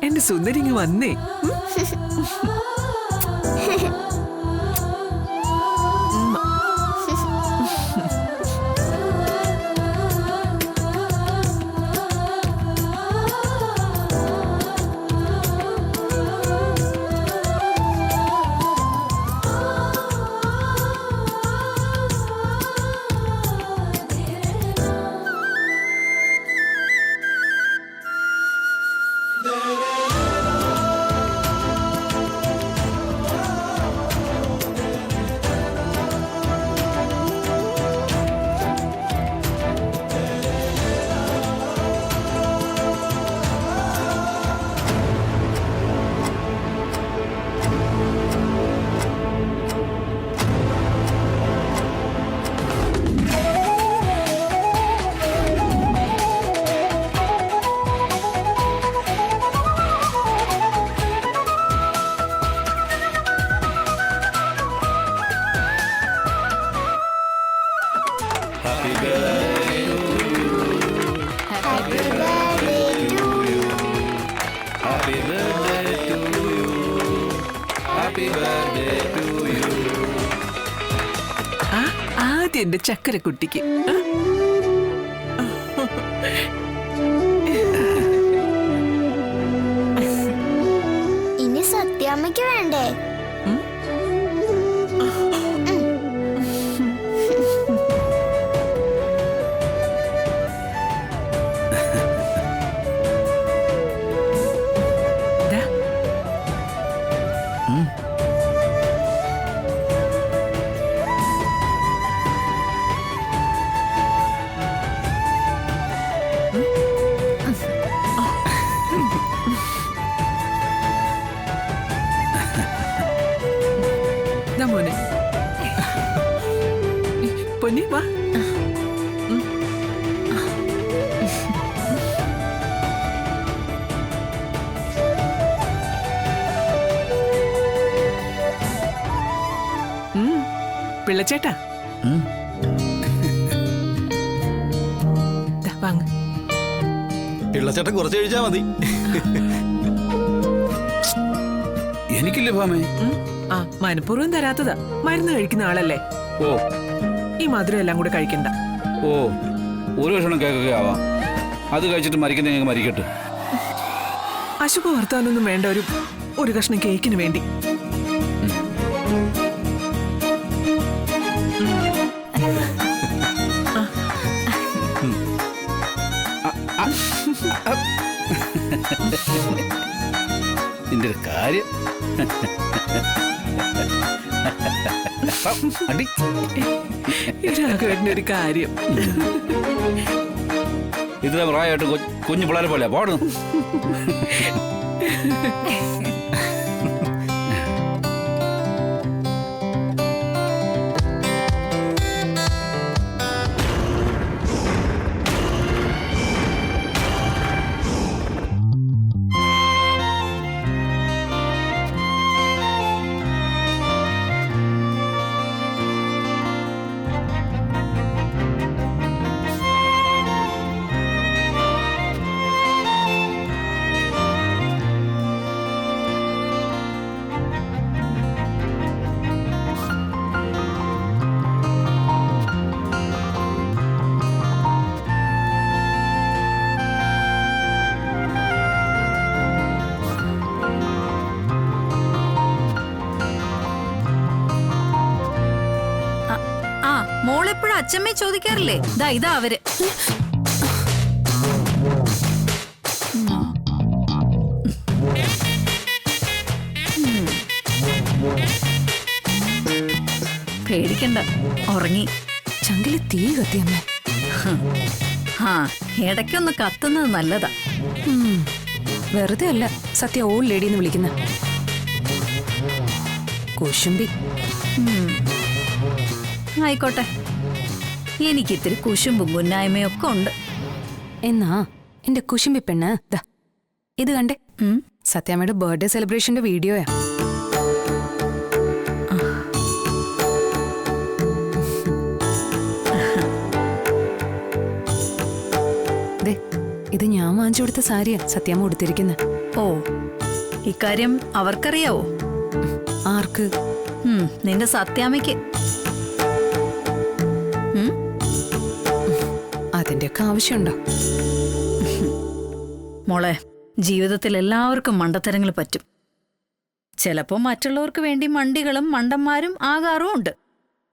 എന്റെ സുന്ദരിങ്ങ് വന്നേ. ആദ്യം എന്റെ ചക്കരക്കുട്ടിക്ക്. ഇനി സത്യാമ്മയ്ക്ക് വേണ്ടേ? മോനെ പൊന്നി വാ. പിള്ളച്ചേട്ടാ വാങ്ങ. പിള്ളച്ചേട്ടൻ കുറച്ച് കഴിച്ചാ മതി. എനിക്കില്ലേ ഭാമേ? ആ മനഃപൂർവ്വം തരാത്തതാ. മരുന്ന് കഴിക്കുന്ന ആളല്ലേ. ഓ ഈ മധുരം എല്ലാം കൂടെ കഴിക്കണ്ട. ഓ ഒരു ഭക്ഷണം കേക്കൊക്കെ ആവാം. അത് കഴിച്ചിട്ട് മരിക്കുന്ന ഞങ്ങൾ മരിക്കട്ടെ. അശുഭ വർത്താനൊന്നും വേണ്ട. ഒരു കഷ്ണം കേക്കിന് വേണ്ടി. നിന്റെ ഒരു കാര്യം. ഒരു കാര്യം. ഇത്ര പ്രായമായിട്ട് കുഞ്ഞു പിള്ളേരെ പോലെ പാടുന്നു. മോളെപ്പോഴും അച്ഛമ്മയെ ചോദിക്കാറില്ലേ? ഇതാ അവര്. പേടിക്കണ്ട, ഉറങ്ങി. ചങ്കില് തീ കത്തിയമ്മ. ആ ഇടയ്ക്കൊന്ന് കത്തുന്നത് നല്ലതാ. വെറുതെ അല്ല സത്യ ഓൾഡ് ലേഡി എന്ന് വിളിക്കുന്ന. കുശുംബി. ആയിക്കോട്ടെ, എനിക്കിത്തിരി കുശുമ്പും കുന്നായ്മയൊക്കെ ഉണ്ട്. എന്നാ എന്റെ കുശുംബി പെണ്ണ് ഇത് കണ്ടേ. സത്യാമ്മയുടെ ബർത്ത്ഡേ സെലിബ്രേഷന്റെ വീഡിയോയാ. ഇത് ഞാൻ വാങ്ങിച്ചു കൊടുത്ത സാരിയാ സത്യാമ്മ ഉടുത്തിരിക്കുന്നത്. ഓ, ഇക്കാര്യം അവർക്കറിയാവോ? ആർക്ക്? നിന്റെ സത്യാമ്മയ്ക്ക്. അതിന്റെയൊക്കെ ആവശ്യമുണ്ടോ? മോളെ, ജീവിതത്തിൽ എല്ലാവർക്കും മണ്ടത്തരങ്ങൾ പറ്റും. ചിലപ്പോൾ മറ്റുള്ളവർക്ക് വേണ്ടി മണ്ടികളും മണ്ടന്മാരും ആകാറും ഉണ്ട്.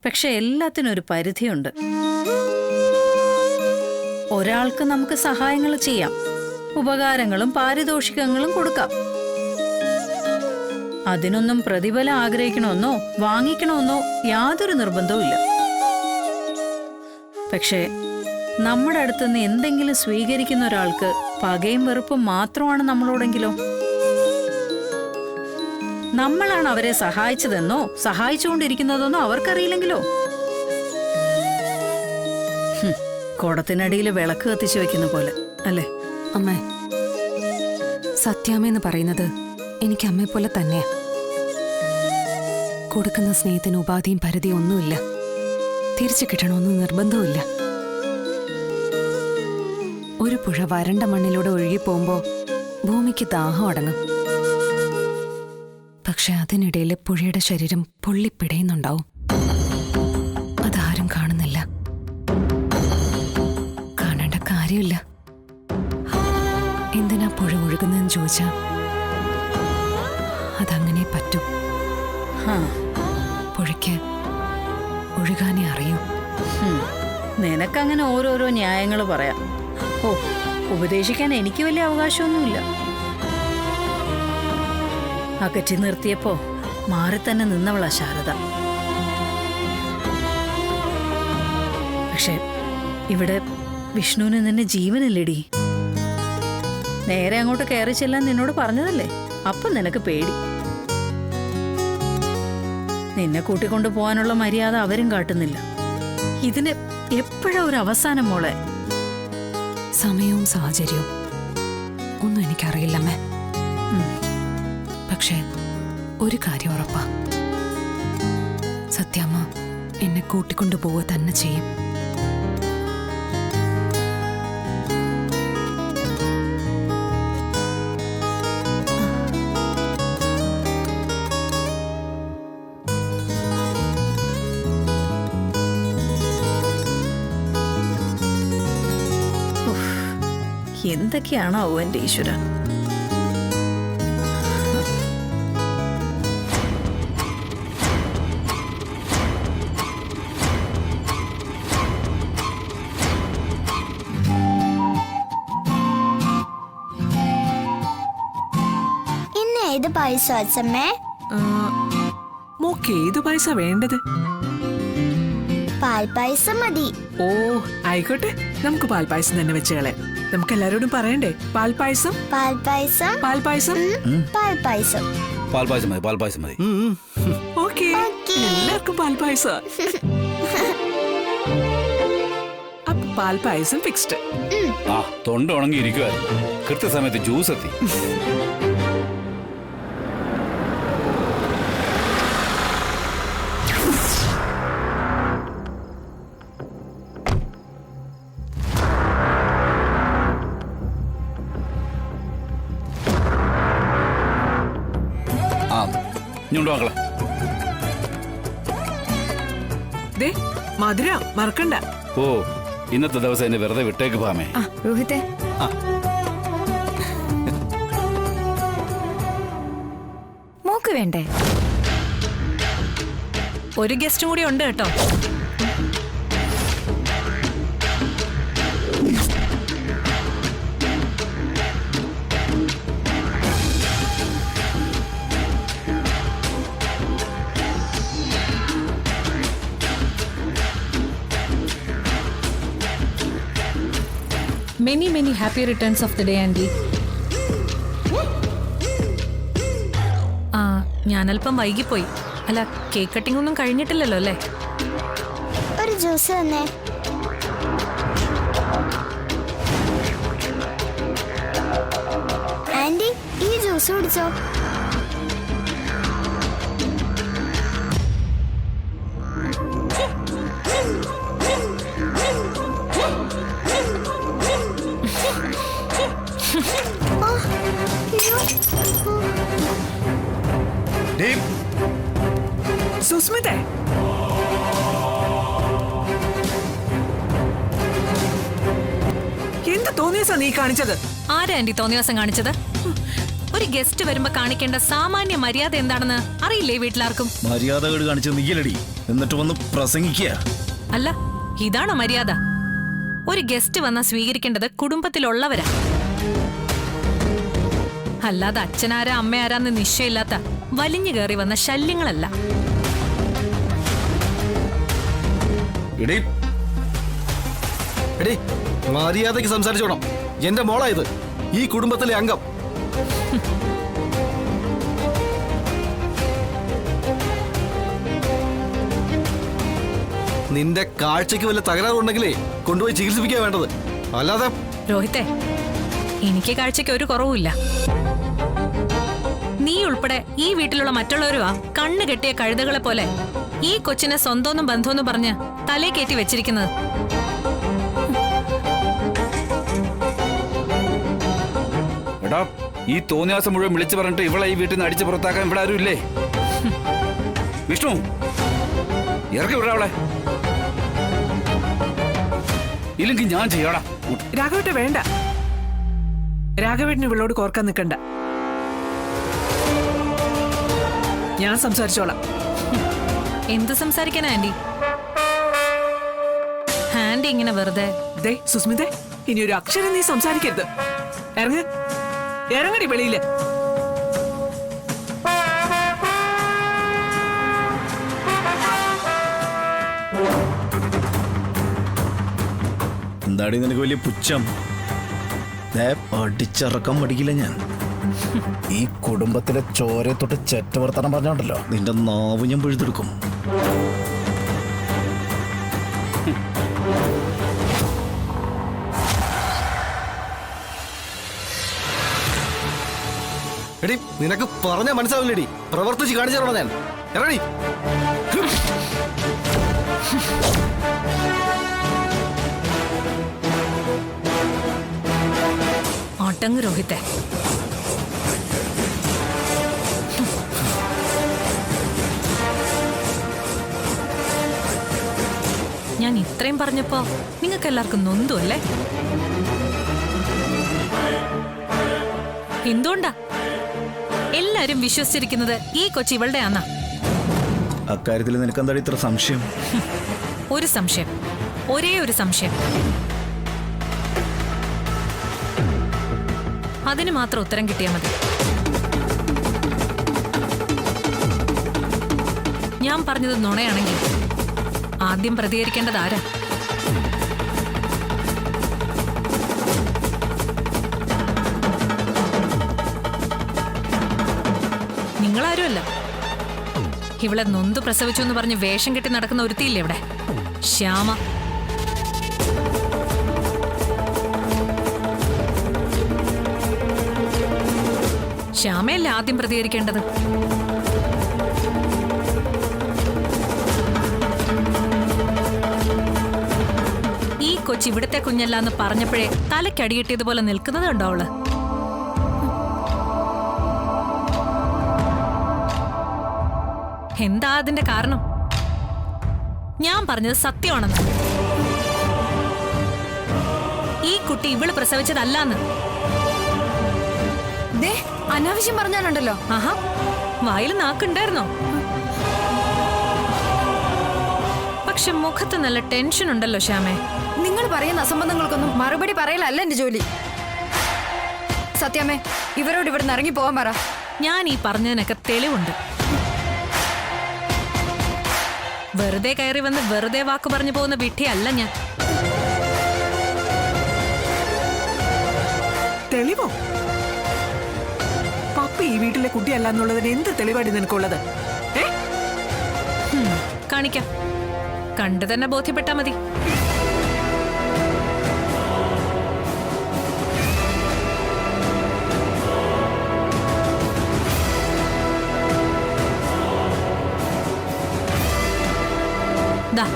പക്ഷെ എല്ലാത്തിനും ഒരു പരിധിയുണ്ട്. ഒരാൾക്ക് നമുക്ക് സഹായങ്ങൾ ചെയ്യാം, ഉപകാരങ്ങളും പാരിതോഷികങ്ങളും കൊടുക്കാം. അതിനൊന്നും പ്രതിഫലം ആഗ്രഹിക്കണമെന്നോ വാങ്ങിക്കണമെന്നോ യാതൊരു നിർബന്ധവും ഇല്ല. പക്ഷേ നമ്മുടെ അടുത്തുനിന്ന് എന്തെങ്കിലും സ്വീകരിക്കുന്ന ഒരാൾക്ക് പകയും വെറുപ്പും മാത്രമാണ് നമ്മളോടെങ്കിലോ? നമ്മളാണ് അവരെ സഹായിച്ചതെന്നോ സഹായിച്ചുകൊണ്ടിരിക്കുന്നതെന്നോ അവർക്കറിയില്ലെങ്കിലോ? കുടത്തിനടിയിൽ വിളക്ക് കത്തിച്ചു വെക്കുന്ന പോലെ അല്ലേ? അമ്മേ, സത്യാമ്മയെന്ന് പറയുന്നത് എനിക്ക് അമ്മയെ പോലെ തന്നെയാ. കൊടുക്കുന്ന സ്നേഹത്തിന് ഉപാധിയും പരിധിയും ഒന്നുമില്ല. തിരിച്ചു കിട്ടണമെന്ന് നിർബന്ധവുമില്ല. ഒരു പുഴ വരണ്ട മണ്ണിലൂടെ ഒഴുകിപ്പോകുമ്പോ ഭൂമിക്ക് ദാഹം അടങ്ങും. പക്ഷെ അതിനിടയിൽ പുഴയുടെ ശരീരം പൊള്ളിപ്പിടയുന്നുണ്ടാവും. അതാരും കാണുന്നില്ല. കാണേണ്ട കാര്യമില്ല. എന്തിനാ പുഴ ഒഴുകുന്നതെന്ന് ചോദിച്ചാ അതങ്ങനെ പറ്റും. പുഴയ്ക്ക് ഒഴുകാനേ അറിയൂ. നിനക്കങ്ങനെ ഓരോരോ ന്യായങ്ങൾ പറയാം. ഓ, ഉപദേശിക്കാൻ എനിക്ക് വലിയ അവകാശമൊന്നുമില്ല. അകറ്റി നിർത്തിയപ്പോ മാറി തന്നെ നിന്നവളാ ശാരദ. പക്ഷെ ഇവിടെ വിഷ്ണുവിന് നിന്നെ ജീവനില്ലേടി. നേരെ അങ്ങോട്ട് കയറി ചെല്ലാൻ നിന്നോട് പറഞ്ഞതല്ലേ? അപ്പം നിനക്ക് പേടി. നിന്നെ കൂട്ടിക്കൊണ്ടു പോകാനുള്ള മര്യാദ അവരും കാട്ടുന്നില്ല. ഇതിന് എപ്പോഴാ ഒരു അവസാനം മോളെ? സമയവും സാഹചര്യവും ഒന്നും എനിക്കറിയില്ലമ്മേ. പക്ഷേ ഒരു കാര്യം ഉറപ്പാ, സത്യാമ്മ എന്നെ കൂട്ടിക്കൊണ്ടു പോവുക തന്നെ ചെയ്യും. എന്തൊക്കെയാണോ എന്റെ ഈശ്വര. ഇന്ന് ഏത് പായസം അച്ഛമ്മേ? മോക്ക് ഏത് പായസ വേണ്ടത്? പാൽപായസം മതി. ഓ ആയിക്കോട്ടെ, നമുക്ക് പാൽപായസം തന്നെ വെച്ചുകളെ. നമുക്ക് എല്ലാരോടും പറയണ്ടേ? പാൽപായസം പാൽപായസം പാൽപായസം പാൽപായസം പാൽപായസം മതി, പാൽപായസം മതി. ഓക്കെ, എല്ലാവർക്കും പാൽപായസ. അപ്പൊ പാൽപായസം ഫിക്സ്ഡ്. ആ, തൊണ്ട ഉണങ്ങിയിരിക്കുവായിരുന്നു. കൃത്യസമയത്ത് ജ്യൂസ് എത്തി. ഇഞ്ഞോണ്ട് മക്കളെ. ദേ മധുര മറക്കണ്ട. ഓ, ഇന്നത്തെ ദിവസം എന്നെ വെറുതെ വിട്ടേക്ക് ഭാമേ. രോഹിത്തെ, മോക്ക് വേണ്ടേ? ഒരു ഗസ്റ്റും കൂടി ഉണ്ട് കേട്ടോ. Many happy returns of the day, Andy. ഞാനല്പം വൈകിപ്പോയി. അല്ല, കേക്ക് കട്ടിംഗ് ഒന്നും കഴിഞ്ഞിട്ടില്ലല്ലോ അല്ലേ? ഒരു ജ്യൂസ് തന്നെ. ആന്റി, ഈ ജ്യൂസ് കുടിച്ചോ. ആ, അയ്യോ. സുസ്മിതേ, എന്ത് തോന്നിയസാ നീ കാണിച്ചത്? ആരാ ആന്റി തോന്നിവാസം കാണിച്ചത്? ഒരു ഗസ്റ്റ് വരുമ്പോ കാണിക്കേണ്ട സാമാന്യ മര്യാദ എന്താണെന്ന് അറിയില്ലേ വീട്ടിലാർക്കും? മര്യാദകൾ കാണിച്ച് നീയലടി, എന്നിട്ട് വന്ന് പ്രസംഗിക്കുക. അല്ല, ഇതാണോ മര്യാദ? ഒരു ഗസ്റ്റ് വന്നാൽ സ്വീകരിക്കേണ്ടത് കുടുംബത്തിലുള്ളവരാ, അല്ലാതെ അച്ഛനാരാ അമ്മയാരാന്ന് നിശ്ചയമില്ലാത്ത വലിഞ്ഞു കയറി വന്ന ശല്യങ്ങളല്ല. എടീ എടീ, മര്യാദയ്ക്ക് സംസാരിച്ചോണം. എന്റെ മോളാ ഇത്, ഈ കുടുംബത്തിലെ അംഗം. നിന്റെ കാഴ്ചക്ക് വല്ല തകരാറുണ്ടെങ്കിലേ കൊണ്ടുപോയി ചികിത്സിപ്പിക്കുക വേണ്ടത്, അല്ലാതെ. രോഹിത്തെ, എനിക്ക് കാഴ്ചയ്ക്ക് ഒരു കുറവുമില്ല. നീ ഉൾപ്പെടെ ഈ വീട്ടിലുള്ള മറ്റുള്ളവരുമാ കണ്ണു കെട്ടിയ കഴുതകളെ പോലെ ഈ കൊച്ചിനെ സ്വന്തമെന്നും ബന്ധമെന്നും പറഞ്ഞ് തലേ കയറ്റി വെച്ചിരിക്കുന്നത്. എടാ, ഈ തോന്നിയാസം മുഴുവൻ വിളിച്ചു പറഞ്ഞിട്ട് ഇവളെ ഈ വീട്ടിൽ നിന്ന് അടിച്ച് പുറത്താക്കാൻ ഇവിടെ ആരും ഇല്ലേ? വിഷ്ണു, ഇറക്കി വിടാ അവളെ, ഇല്ലെങ്കിൽ ഞാൻ ചെയ്യാടാ. രാഘവേട്ട വേണ്ട, രാഘവേട്ടന് ഇവളോട് കോർക്കാൻ നിൽക്കണ്ട, ഞാൻ സംസാരിച്ചോളാം. എന്ത് സംസാരിക്കാനാ ആന്റി? ആന്റി ഇങ്ങനെ വെറുതെ. ദേ സുസ്മിതേ, ഇനി ഒരു അക്ഷരം നീ സംസാരിക്കരുത്. ഇറങ്ങടി വെളിയില്. എന്താടി നിനക്ക് വലിയ പുച്ഛം? അടിച്ചിറക്കാൻ മടിക്കില്ല ഞാൻ. ഈ കുടുംബത്തിലെ ചോരയെ തൊട്ട് ചെറ്റവർത്തനം പറഞ്ഞോണ്ടല്ലോ, നിന്റെ നാവ് ഞാൻ പിഴുതെടുക്കും. എടി, നിനക്ക് പറഞ്ഞാ മനസ്സിലാവില്ലടി, പ്രവർത്തിച്ച് കാണിച്ചോളാം ഞാൻ. ഇറങ്ങി. അടങ്ങ് രോഹിത്തെ. ഞാൻ ഇത്രയും പറഞ്ഞപ്പോ നിങ്ങൾക്ക് എല്ലാവർക്കും നൊന്തു അല്ലേ? എന്തുകൊണ്ടാ എല്ലാരും വിശ്വസിച്ചിരിക്കുന്നത് ഈ കൊച്ചി ഇവളുടെ ആന്നാ? അക്കാര്യത്തിൽ നിനക്ക് എന്താ ഇത്ര സംശയം? ഒരു സംശയം, ഒരേ ഒരു സംശയം. അതിന് മാത്രം ഉത്തരം കിട്ടിയാൽ മതി. ഞാൻ പറഞ്ഞത് നുണയാണെങ്കിൽ ആദ്യം പ്രതികരിക്കേണ്ടത് ആരാ? നിങ്ങളാരുമല്ല. ഇവളെ നൊന്ത് പ്രസവിച്ചു എന്ന് പറഞ്ഞ് വേഷം കെട്ടി നടക്കുന്ന ഒരുത്തിയില്ലേ ഇവിടെ? ശ്യാമ. ശ്യാമയല്ലേ ആദ്യം പ്രതികരിക്കേണ്ടത്? ഈ കൊച്ചി ഇവിടുത്തെ കുഞ്ഞല്ല എന്ന് പറഞ്ഞപ്പോഴേ തലക്കടികിട്ടിയതുപോലെ നിൽക്കുന്നത് കണ്ടോ അവള്? എന്താ അതിന്റെ കാരണം? ഞാൻ പറഞ്ഞത് സത്യമാണെന്ന്. ഈ കുട്ടി ഇവള് പ്രസവിച്ചതല്ലാന്ന്. അനാവശ്യം പറഞ്ഞാലുണ്ടല്ലോ. ആഹാ, വായിൽ നാക്കുണ്ടായിരുന്നോ? പക്ഷെ മുഖത്ത് നല്ല ടെൻഷൻ ഉണ്ടല്ലോ ശ്യാമേ. നിങ്ങൾ പറയുന്ന അസംബന്ധങ്ങൾക്കൊന്നും മറുപടി പറയലല്ല എന്റെ ജോലി. സത്യമേ, ഇവരോട് ഇവിടുന്ന് ഇറങ്ങി പോകാൻ പറ. ഞാൻ ഈ പറഞ്ഞതിനൊക്കെ തെളിവുണ്ട്. വെറുതെ കയറി വന്ന് വെറുതെ വാക്ക് പറഞ്ഞു പോകുന്ന വിഡ്ഢിയല്ല ഞാൻ. തെളിവോ? പപ്പ ഈ വീട്ടിലെ കുട്ടിയല്ല എന്നുള്ളതിന് എന്ത് തെളിവാടി നിനക്കുള്ളത്? കാണിക്കാം. കണ്ടു തന്നെ ബോധ്യപ്പെട്ടാ മതി. ദാ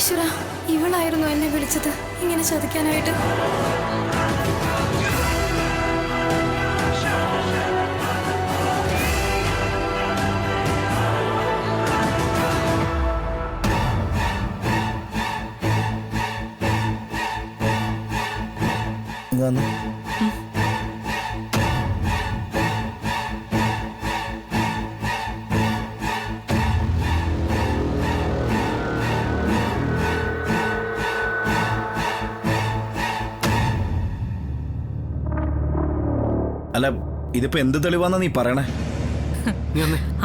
ഈശ്വര, ഇവളായിരുന്നു എന്നെ വിളിച്ചത് ഇങ്ങനെ ചതിക്കാനായിട്ട്. ഇങ്ങ് അല്ല, ഇതിപ്പോ എന്ത് തെളിവാന്നാ നീ പറയണേ?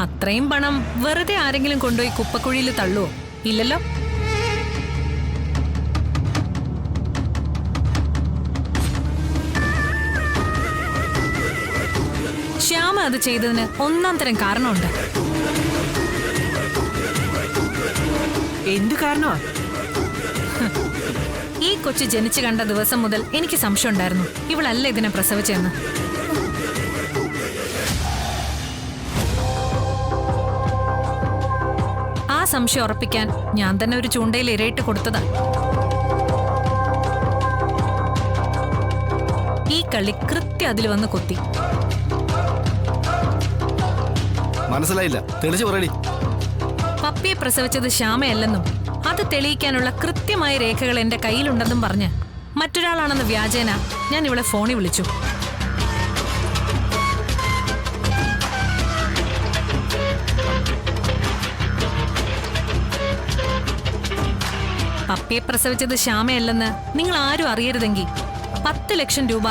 അത്രയും പണം വെറുതെ ആരെങ്കിലും കൊണ്ടുപോയി കുപ്പക്കുഴിയിൽ തള്ളുവോ? ഇല്ലല്ലോ. ശ്യാമ അത് ചെയ്തതിന് ഒന്നാം തരം കാരണമുണ്ട്. എന്ത് കാരണമാ? ഈ കൊച്ചു ജനിച്ചു കണ്ട ദിവസം മുതൽ എനിക്ക് സംശയം ഉണ്ടായിരുന്നു ഇവളല്ല ഇതിനെ പ്രസവിച്ചെന്ന്. ആ സംശയം ഉറപ്പിക്കാൻ ഞാൻ തന്നെ ഒരു ചൂണ്ടയിൽ ഇരയിട്ട് കൊടുത്തതാ. ഈ കളി കൃത്യം അതിൽ വന്ന് കൊത്തി. മനസ്സിലായില്ല, തെളിച്ചു പറയടി. പപ്പിയെ പ്രസവിച്ചത് ശ്യാമയല്ലെന്നും അത് തെളിയിക്കാനുള്ള കൃത്യമായ രേഖകൾ എന്റെ കയ്യിലുണ്ടെന്നും പറഞ്ഞ് മറ്റൊരാളാണെന്ന് വ്യാജേന ഞാൻ ഇവളെ ഫോണിൽ വിളിച്ചു. പപ്പിയെ പ്രസവിച്ചത് ശ്യാമയല്ലെന്ന് നിങ്ങൾ ആരും അറിയരുതെങ്കിൽ 10 ലക്ഷം രൂപ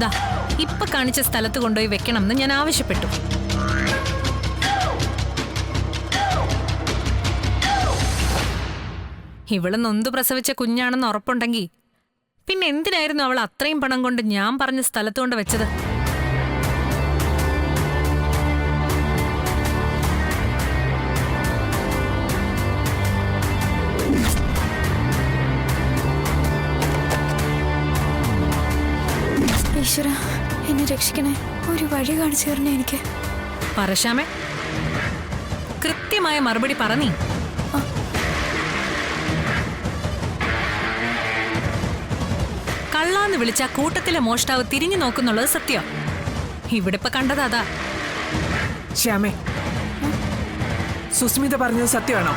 ദാ ഇപ്പൊ കാണിച്ച സ്ഥലത്ത് കൊണ്ടുപോയി വെക്കണമെന്ന് ഞാൻ ആവശ്യപ്പെട്ടു. ഇവള് നൊന്തു പ്രസവിച്ച കുഞ്ഞാണെന്ന് ഉറപ്പുണ്ടെങ്കിൽ പിന്നെ എന്തിനായിരുന്നു അവൾ അത്രയും പണം കൊണ്ട് ഞാൻ പറഞ്ഞ സ്ഥലത്ത് കൊണ്ട് വെച്ചത്? ഈശ്വര, എന്നെ രക്ഷിക്കണേ, ഒരു വഴി കാണിച്ചു തരണേ എനിക്ക്. പറശ്ശാമേ, കൃത്യമായ മറുപടി പറഞ്ഞീ. കള്ളാന്ന് വിളിച്ച കൂട്ടത്തിലെ മോഷ്ടാവ് തിരിഞ്ഞു നോക്കുന്നുള്ളത് സത്യം. ഇവിടെ ഇപ്പൊ കണ്ടത് അതാ. ശ്യാമേ, സുസ്മിത പറഞ്ഞത് സത്യമാണോ?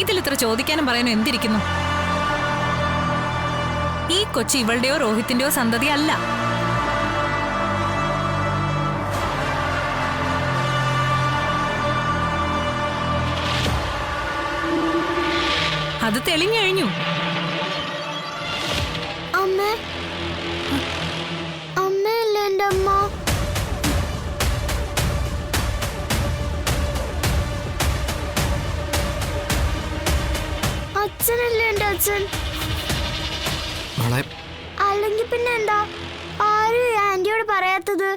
ഇതിലിത്ര ചോദിക്കാനും പറയാനും എന്തിരിക്കുന്നു? ഈ കൊച്ചി ഇവളുടെയോ രോഹിത്തിന്റെയോ സന്തതി അല്ല. അത് തെളിഞ്ഞു കഴിഞ്ഞു. അമ്മയല്ലേ എൻ്റെ അമ്മ? അച്ഛനല്ലേ എൻ്റെ അച്ഛൻ? അല്ലെങ്കിൽ പിന്നെ എന്താ ആരും ആന്റിയോട് പറയാത്തത്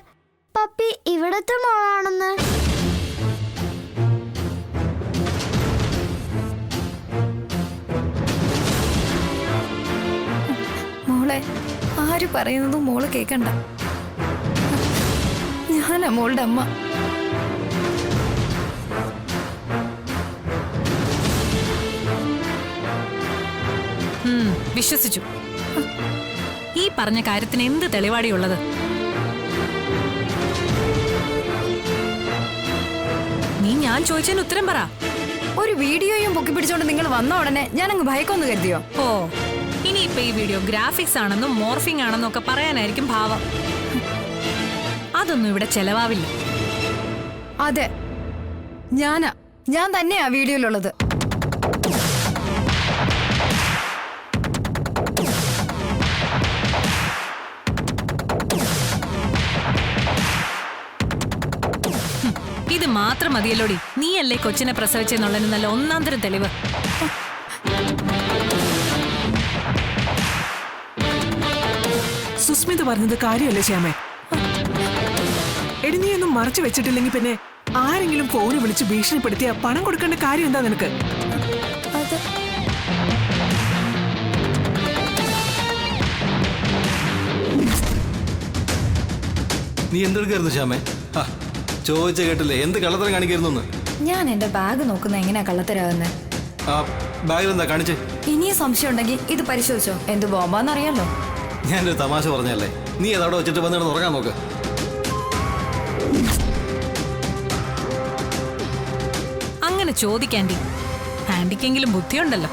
പപ്പി ഇവിടത്തെ മോളാണെന്ന്? മോളെ, ആര് പറയുന്നതും മോള് കേക്കണ്ട. ഞാനാ മോളുടെ അമ്മ. വിശ്വസിച്ചു. ഈ പറഞ്ഞ കാര്യത്തിന് എന്ത് തെളിവാടിയുള്ളത്? നീ ഞാൻ ചോദിച്ചതിന് ഉത്തരം പറ. ഒരു വീഡിയോയും പൊക്കി പിടിച്ചോണ്ട് നിങ്ങൾ വന്ന ഉടനെ ഞാനങ്ങ് ഭയക്കൊന്നു കരുതിയോ? ഓ, ഇനിയിപ്പൊ ഈ വീഡിയോ ഗ്രാഫിക്സ് ആണെന്നും മോർഫിംഗ് ആണെന്നും ഒക്കെ പറയാനായിരിക്കും ഭാവം. അതൊന്നും ഇവിടെ ചെലവാവില്ല. അതെ, ഞാൻ തന്നെയാ വീഡിയോയിലുള്ളത്. ഇത് മാത്രം മതിയല്ലോടി നീയല്ലേ കൊച്ചിനെ പ്രസവിച്ചെന്നുള്ളതിന് നല്ല ഒന്നാം തരം തെളിവ്. സുസ്മിത പറഞ്ഞത് കാര്യമല്ലേ ശ്യാമേ? എടി, നീ ഒന്നും മറച്ചു വെച്ചിട്ടില്ലെങ്കിൽ പിന്നെ ആരെങ്കിലും ഫോണ് വിളിച്ച് ഭീഷണിപ്പെടുത്തിയ പണം കൊടുക്കേണ്ട കാര്യം എന്താ നിനക്ക്? നീ എന്തെടുക്കായിരുന്നു ശ്യാമേ? ചോദിച്ച കേട്ടില്ലേ എന്ത് കള്ളത്തരം കാണിക്കായിരുന്നു? ഞാൻ എന്റെ ബാഗ് നോക്കുന്ന എങ്ങനെയാ കള്ളത്തരാകുന്നത്? ആ ബാഗിൽ എന്താ കാണിച്ചേ? ഇനിയും സംശയം ഉണ്ടെങ്കിൽ ഇത് പരിശോധിച്ചോ. എന്ത് ബോംബാന്നറിയാലോ. ഞാനൊരു തമാശ പറഞ്ഞല്ലേ, നീ അതവിടെ വെച്ചിട്ട് വന്നിട്ട് തുറക്കാൻ നോക്ക്. അങ്ങനെ ചോദിക്കാൻഡി, ആന്റിക്കെങ്കിലും ബുദ്ധിയുണ്ടല്ലോ.